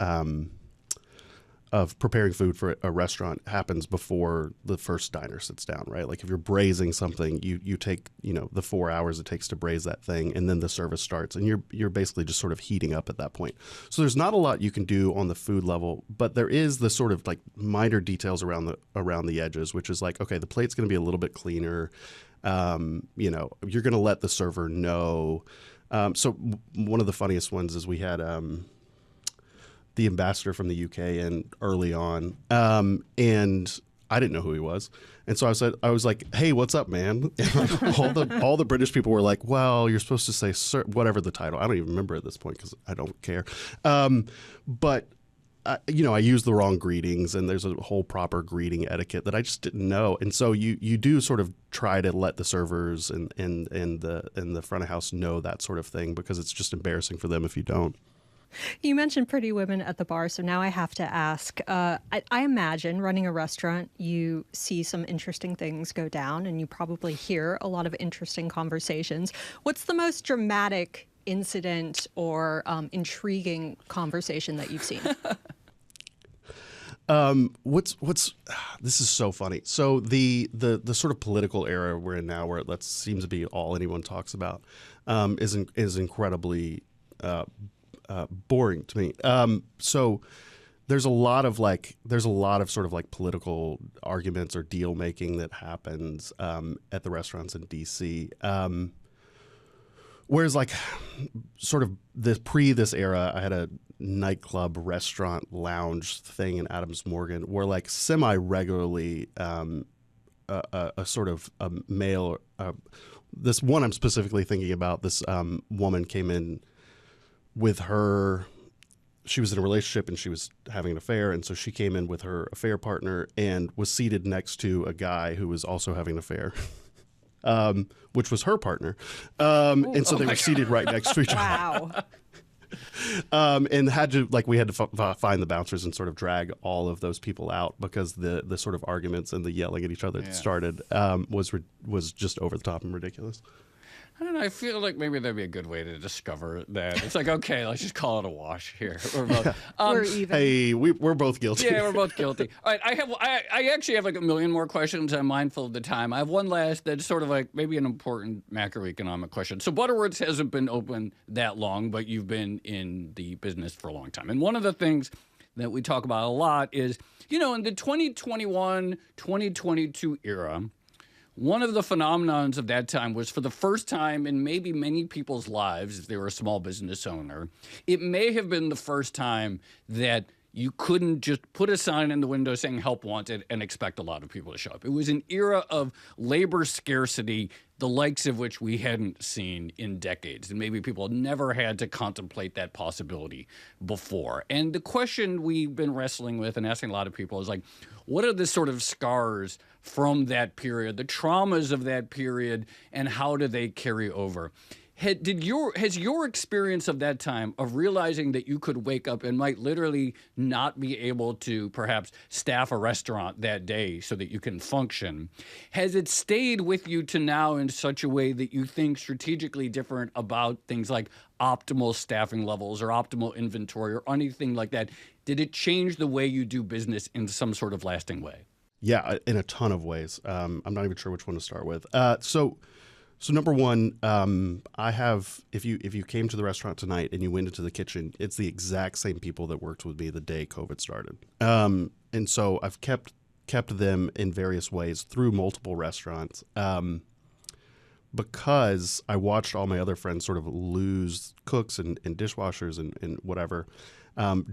preparing food for a restaurant happens before the first diner sits down, right? Like if you're braising something, you take the 4 hours it takes to braise that thing, and then the service starts, and you're basically just sort of heating up at that point. So there's not a lot you can do on the food level, but there is the sort of like minor details around the edges, which is like, okay, the plate's going to be a little bit cleaner. You're going to let the server know. So one of the funniest ones is we had the ambassador from the UK in early on, and I didn't know who he was, and so I was like, "Hey, what's up, man?" And all the British people were like, "Well, you're supposed to say sir," whatever the title. I don't even remember at this point because I don't care. But I used the wrong greetings, and there's a whole proper greeting etiquette that I just didn't know. And so you do sort of try to let the servers and the front of house know that sort of thing, because it's just embarrassing for them if you don't. You mentioned pretty women at the bar, so now I have to ask. I imagine running a restaurant, you see some interesting things go down, and you probably hear a lot of interesting conversations. What's the most dramatic incident or intriguing conversation that you've seen? This is so funny. So the sort of political era we're in now, where that seems to be all anyone talks about, is incredibly boring to me. So there's a lot of sort of like political arguments or deal making that happens at the restaurants in DC. Whereas like sort of this era, I had a nightclub, restaurant, lounge thing in Adams Morgan where like semi-regularly a sort of a male, this one I'm specifically thinking about, this woman came in with she was in a relationship and she was having an affair, and so she came in with her affair partner and was seated next to a guy who was also having an affair. Which was her partner. And so they were seated right next to each other. Wow. And we had to find the bouncers and sort of drag all of those people out, because the sort of arguments and the yelling at each other that started was just over the top and ridiculous. I don't know. I feel like maybe that'd be a good way to discover that. It's like, okay, let's just call it a wash here. We're both, we're even. Hey, we're both guilty. Yeah, we're both guilty. All right, I actually have like a million more questions. I'm mindful of the time. I have one last that's sort of like maybe an important macroeconomic question. So Butterworths hasn't been open that long, but you've been in the business for a long time. And one of the things that we talk about a lot is, in the 2021, 2022 era, one of the phenomenons of that time was, for the first time in maybe many people's lives, if they were a small business owner, it may have been the first time that you couldn't just put a sign in the window saying help wanted and expect a lot of people to show up. It was an era of labor scarcity, the likes of which we hadn't seen in decades. And maybe people never had to contemplate that possibility before. And the question we've been wrestling with and asking a lot of people is like, what are the sort of scars from that period, the traumas of that period, and how do they carry over? Has your experience of that time of realizing that you could wake up and might literally not be able to perhaps staff a restaurant that day so that you can function, has it stayed with you to now in such a way that you think strategically different about things like optimal staffing levels or optimal inventory or anything like that? Did it change the way you do business in some sort of lasting way? Yeah, in a ton of ways. I'm not even sure which one to start with. So number one, I have, if you came to the restaurant tonight and you went into the kitchen, it's the exact same people that worked with me the day COVID started. And so I've kept them in various ways through multiple restaurants because I watched all my other friends sort of lose cooks and dishwashers and whatever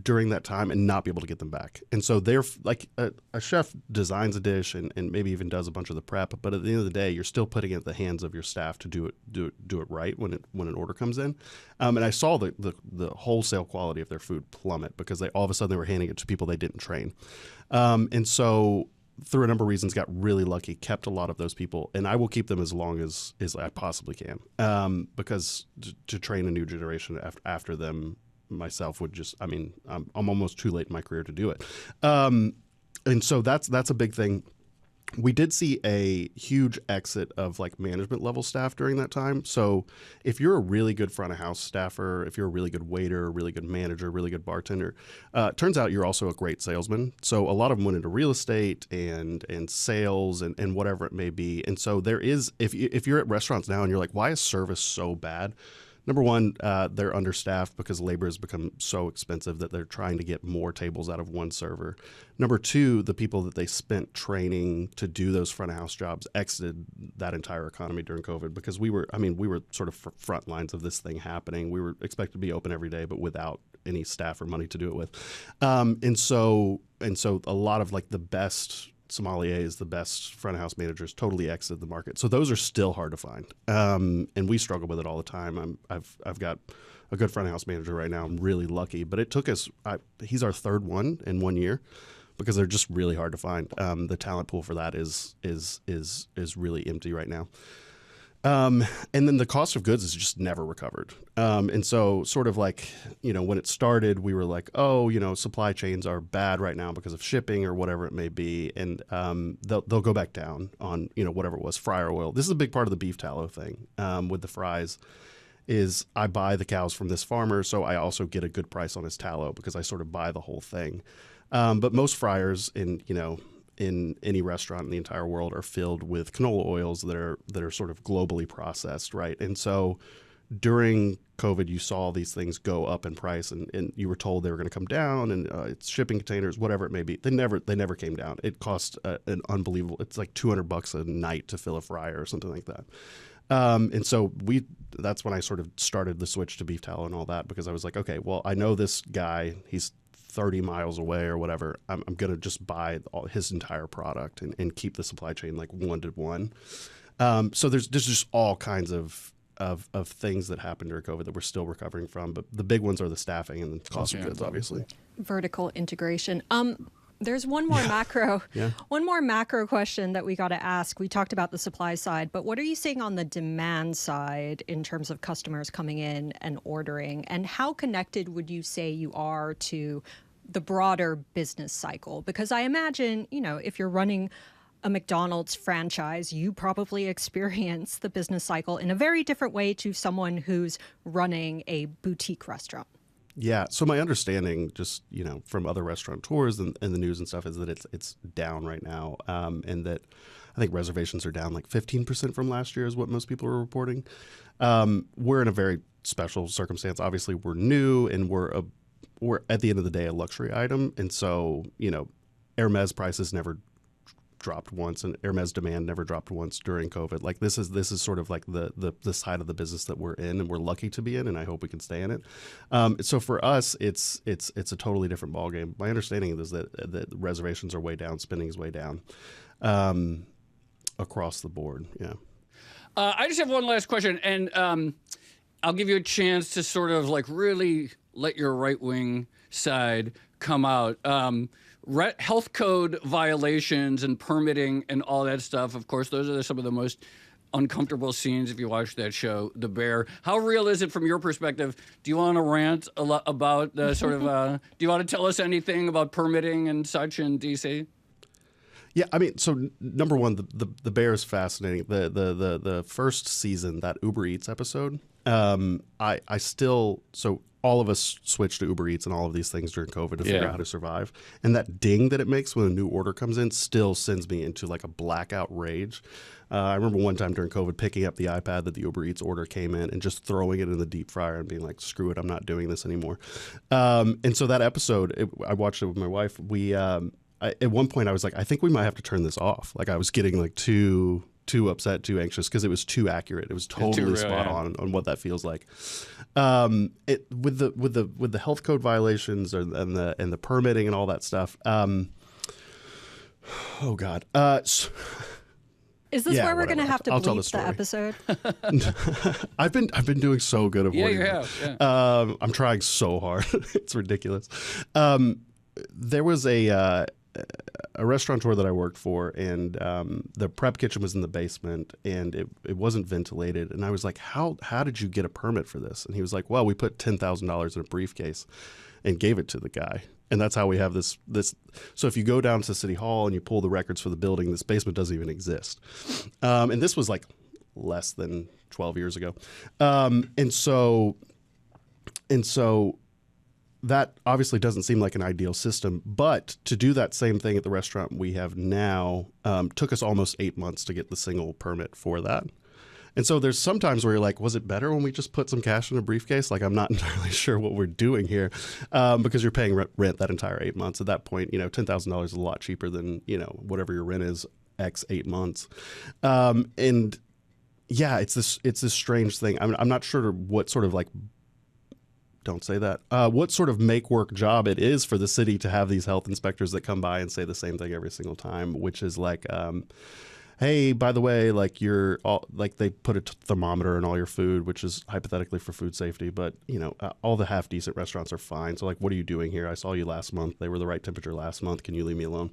during that time and not be able to get them back. And so they're like a chef designs a dish and maybe even does a bunch of the prep, but at the end of the day, you're still putting it in the hands of your staff to do it right when an order comes in. And I saw the wholesale quality of their food plummet because all of a sudden they were handing it to people they didn't train. And so through a number of reasons, got really lucky, kept a lot of those people, and I will keep them as long as I possibly can because to train a new generation after them myself would just, I'm almost too late in my career to do it. And so that's a big thing. We did see a huge exit of like management level staff during that time. So if you're a really good front of house staffer, if you're a really good waiter, really good manager, really good bartender, turns out you're also a great salesman. So a lot of them went into real estate and sales and whatever it may be. And so there is, if you're at restaurants now and you're like, why is service so bad? Number one, they're understaffed because labor has become so expensive that they're trying to get more tables out of one server. Number two, the people that they spent training to do those front of house jobs exited that entire economy during COVID because we were sort of front lines of this thing happening. We were expected to be open every day, but without any staff or money to do it with. And so a lot of like the best sommeliers, the best front of house managers totally exited the market. So those are still hard to find. And we struggle with it all the time. I've got a good front of house manager right now. I'm really lucky, but it took us, he's our third one in 1 year because they're just really hard to find. The talent pool for that is really empty right now. And then the cost of goods is just never recovered. And so sort of like, when it started, we were like, supply chains are bad right now because of shipping or whatever it may be. And they'll go back down on, whatever it was, fryer oil. This is a big part of the beef tallow thing with the fries is I buy the cows from this farmer, so I also get a good price on his tallow because I sort of buy the whole thing. But most fryers in any restaurant in the entire world are filled with canola oils that are sort of globally processed, right? And so during COVID, you saw these things go up in price, and you were told they were going to come down, and it's shipping containers, whatever it may be. They never came down. It cost an unbelievable. It's like $200 a night to fill a fryer or something like that. And so that's when I sort of started the switch to beef tallow and all that because I was like, okay, well, I know this guy. He's 30 miles away or whatever. I'm going to just buy his entire product and keep the supply chain like one-to-one. So there's just all kinds of things that happened during COVID that we're still recovering from. But the big ones are the staffing and the cost of goods, obviously. Vertical integration. There's one more macro question that we got to ask. We talked about the supply side, but what are you seeing on the demand side in terms of customers coming in and ordering? And how connected would you say you are to the broader business cycle? Because I imagine, if you're running a McDonald's franchise, you probably experience the business cycle in a very different way to someone who's running a boutique restaurant. Yeah. So my understanding, just from other restaurateurs and the news and stuff, is that it's down right now, and that I think reservations are down like 15% from last year, is what most people are reporting. We're in a very special circumstance. Obviously, we're new, and we're at the end of the day a luxury item, and so Hermes prices never dropped once, and Hermes demand never dropped once during COVID. Like this is sort of like the side of the business that we're in, and we're lucky to be in, and I hope we can stay in it. So for us, it's a totally different ballgame. My understanding is that reservations are way down, spending is way down, across the board. Yeah. I just have one last question, and I'll give you a chance to sort of like really let your right-wing side come out. Health code violations and permitting and all that stuff, of course, those are some of the most uncomfortable scenes if you watch that show, The Bear. How real is it from your perspective? Do you want to rant a lot about the sort of, do you want to tell us anything about permitting and such in D.C.? Yeah, I mean, so number one, the Bear is fascinating. The first season, that Uber Eats episode, I still, so all of us switched to Uber Eats and all of these things during COVID to figure out how to survive. And that ding that it makes when a new order comes in still sends me into like a blackout rage. I remember one time during COVID picking up the iPad that the Uber Eats order came in and just throwing it in the deep fryer and being like, screw it, I'm not doing this anymore. And so that episode, I watched it with my wife. At one point I was like, I think we might have to turn this off. Like I was getting like too upset, too anxious because it was too accurate. It was totally spot on what that feels like. With the health code violations and the permitting and all that stuff. Oh God. Is this where we're going to have to bleep the episode? I've been doing so good of you have. Yeah. I'm trying so hard. It's ridiculous. There was a restaurateur that I worked for, and the prep kitchen was in the basement, and it wasn't ventilated. And I was like, how did you get a permit for this? And he was like, well, we put $10,000 in a briefcase and gave it to the guy. And that's how we have this. So if you go down to City Hall and you pull the records for the building, this basement doesn't even exist. And this was like less than 12 years ago. And so that obviously doesn't seem like an ideal system, but to do that same thing at the restaurant we have now took us almost 8 months to get the single permit for that. And so there's sometimes where you're like, was it better when we just put some cash in a briefcase? Like, I'm not entirely sure what we're doing here because you're paying rent that entire 8 months. At that point, $10,000 is a lot cheaper than, whatever your rent is X 8 months. And yeah, it's this strange thing. I'm not sure what sort of like, don't say that. What sort of make work job it is for the city to have these health inspectors that come by and say the same thing every single time, which is like, hey, by the way, like they put a thermometer in all your food, which is hypothetically for food safety, but all the half decent restaurants are fine. So like, what are you doing here? I saw you last month. They were the right temperature last month. Can you leave me alone?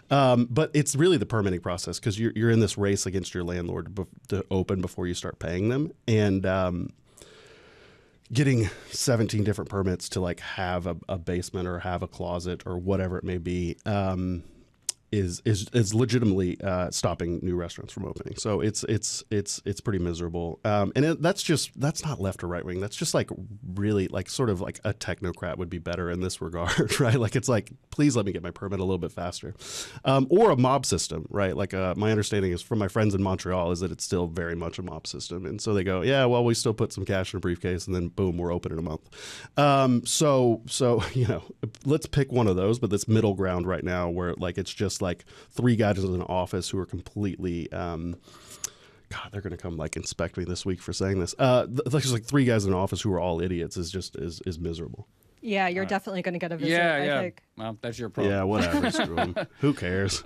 But it's really the permitting process because you're in this race against your landlord to open before you start paying them. And getting 17 different permits to like have a basement or have a closet or whatever it may be is legitimately stopping new restaurants from opening. So it's pretty miserable. And that's not left or right wing. That's just like really like sort of like a technocrat would be better in this regard, right? Like it's like, please let me get my permit a little bit faster, or a mob system, right? Like my understanding is from my friends in Montreal is that it's still very much a mob system, and so they go, yeah, well, we still put some cash in a briefcase, and then boom, we're open in a month. So let's pick one of those, but this middle ground right now where like it's just like 3 guys in an office who are completely God, they're going to come like inspect me this week for saying this. There's like 3 guys in an office who are all idiots is miserable. Yeah, you're definitely going to get a visit, I think. Well, that's your problem. Yeah, whatever. Screw 'em. Who cares?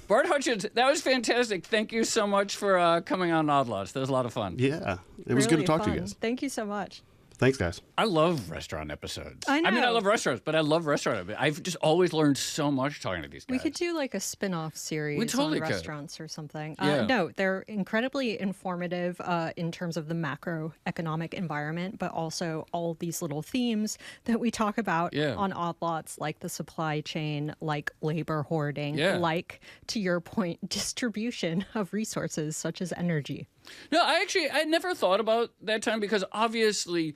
Bart Hutchins, that was fantastic. Thank you so much for coming on Odd Lots. That was a lot of fun. Yeah, it was good to talk to you guys. Thank you so much. Thanks, guys. I love restaurant episodes. I know. I mean, I love restaurants, but I love restaurant episodes. I've just always learned so much talking to these guys. We could do like a spin-off series on restaurants or something. Yeah. No, they're incredibly informative in terms of the macroeconomic environment, but also all these little themes that we talk about on Odd Lots, like the supply chain, like labor hoarding, like, to your point, distribution of resources such as energy. No, I never thought about that time because obviously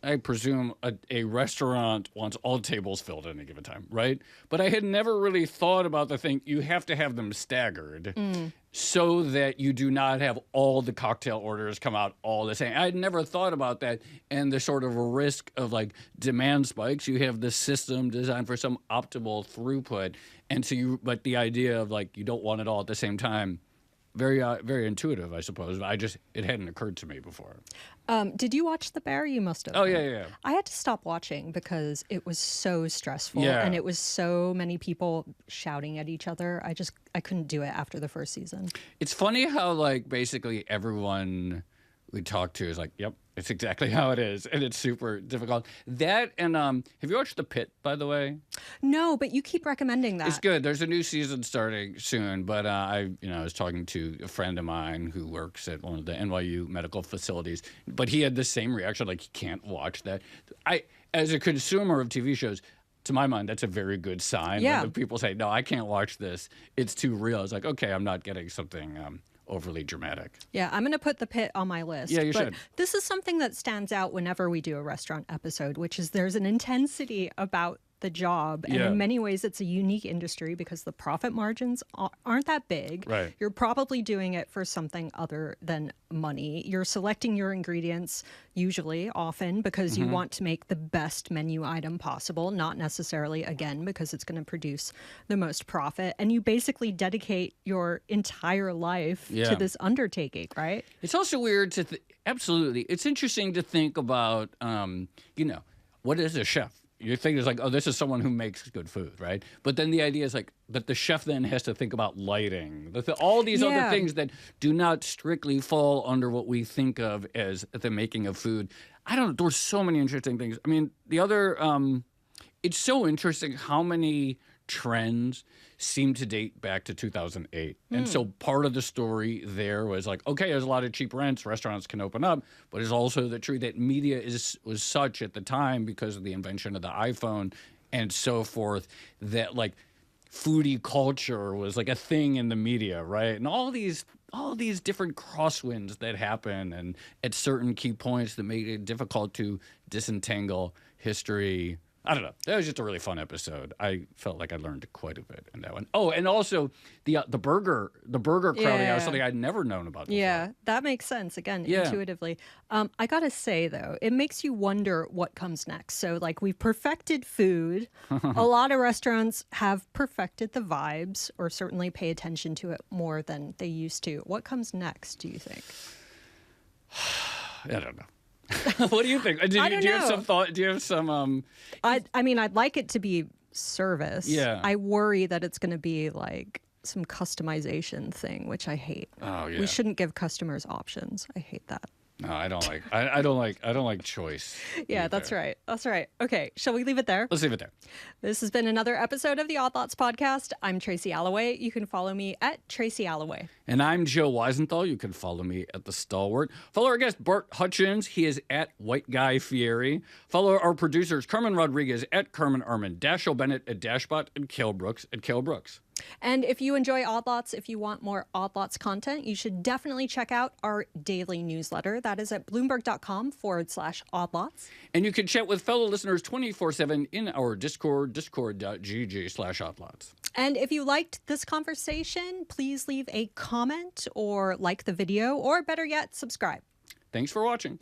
I presume a restaurant wants all tables filled at any given time, right? But I had never really thought about the thing. You have to have them staggered so that you do not have all the cocktail orders come out all the same. I'd never thought about that and the sort of risk of like demand spikes. You have this system designed for some optimal throughput. And so but the idea of like you don't want it all at the same time. Very, very intuitive, I suppose. It hadn't occurred to me before. Did you watch The Bear? You must have. Oh, yeah. I had to stop watching because it was so stressful. Yeah. And it was so many people shouting at each other. I couldn't do it after the first season. It's funny how, like, basically everyone we talk to is like, yep, it's exactly how it is. And it's super difficult. That and have you watched The Pit, by the way? No, but you keep recommending that. It's good. There's a new season starting soon. But I was talking to a friend of mine who works at one of the NYU medical facilities. But he had the same reaction, like he can't watch that. As a consumer of TV shows, to my mind, that's a very good sign. Yeah. When people say, no, I can't watch this. It's too real. It's like, okay, I'm not getting something overly dramatic. Yeah, I'm going to put The Pit on my list. Yeah, you but should. This is something that stands out whenever we do a restaurant episode, which is there's an intensity about the job. And in many ways, it's a unique industry because the profit margins aren't that big. Right. You're probably doing it for something other than money. You're selecting your ingredients usually, often, because you want to make the best menu item possible, not necessarily, again, because it's going to produce the most profit. And you basically dedicate your entire life to this undertaking, right? It's also weird to absolutely. It's interesting to think about, what is a chef? Your thing is like, oh, this is someone who makes good food, right? But then the idea is like that the chef then has to think about lighting, all these other things that do not strictly fall under what we think of as the making of food. I don't know. There's so many interesting things. I mean, it's so interesting how many trends seem to date back to 2008. And so part of the story there was like, okay, there's a lot of cheap rents, restaurants can open up, but it's also the truth that media was such at the time because of the invention of the iPhone and so forth that like foodie culture was like a thing in the media, right? And all these different crosswinds that happen and at certain key points that make it difficult to disentangle history. I don't know. That was just a really fun episode. I felt like I learned quite a bit in that one. Oh, and also the burger crowding out was something I'd never known about before. Yeah, that makes sense, again, intuitively. I gotta say, though, it makes you wonder what comes next. So, like, we've perfected food. A lot of restaurants have perfected the vibes, or certainly pay attention to it more than they used to. What comes next, do you think? I don't know. What do you think? Do you have some thought? Do you have some? I mean, I'd like it to be service. Yeah. I worry that it's going to be like some customization thing, which I hate. Oh yeah. We shouldn't give customers options. I hate that. No, I don't like. I don't like choice. Yeah, either. that's right. That's right. Okay, shall we leave it there? Let's leave it there. This has been another episode of the Odd Lots podcast. I'm Tracy Alloway. You can follow me at Tracy Alloway. And I'm Joe Weisenthal. You can follow me at The Stalwart. Follow our guest, Bart Hutchins. He is at White Guy Fieri. Follow our producers, Carmen Rodriguez at Carmen Arman, Dashiell Bennett at Dashbot, and Cale Brooks at Cale Brooks. And if you enjoy Odd Lots, if you want more Odd Lots content, you should definitely check out our daily newsletter. That is at bloomberg.com/Odd Lots. And you can chat with fellow listeners 24/7 in our Discord, discord.gg/Odd Lots. And if you liked this conversation, please leave a comment or like the video, or better yet, subscribe. Thanks for watching.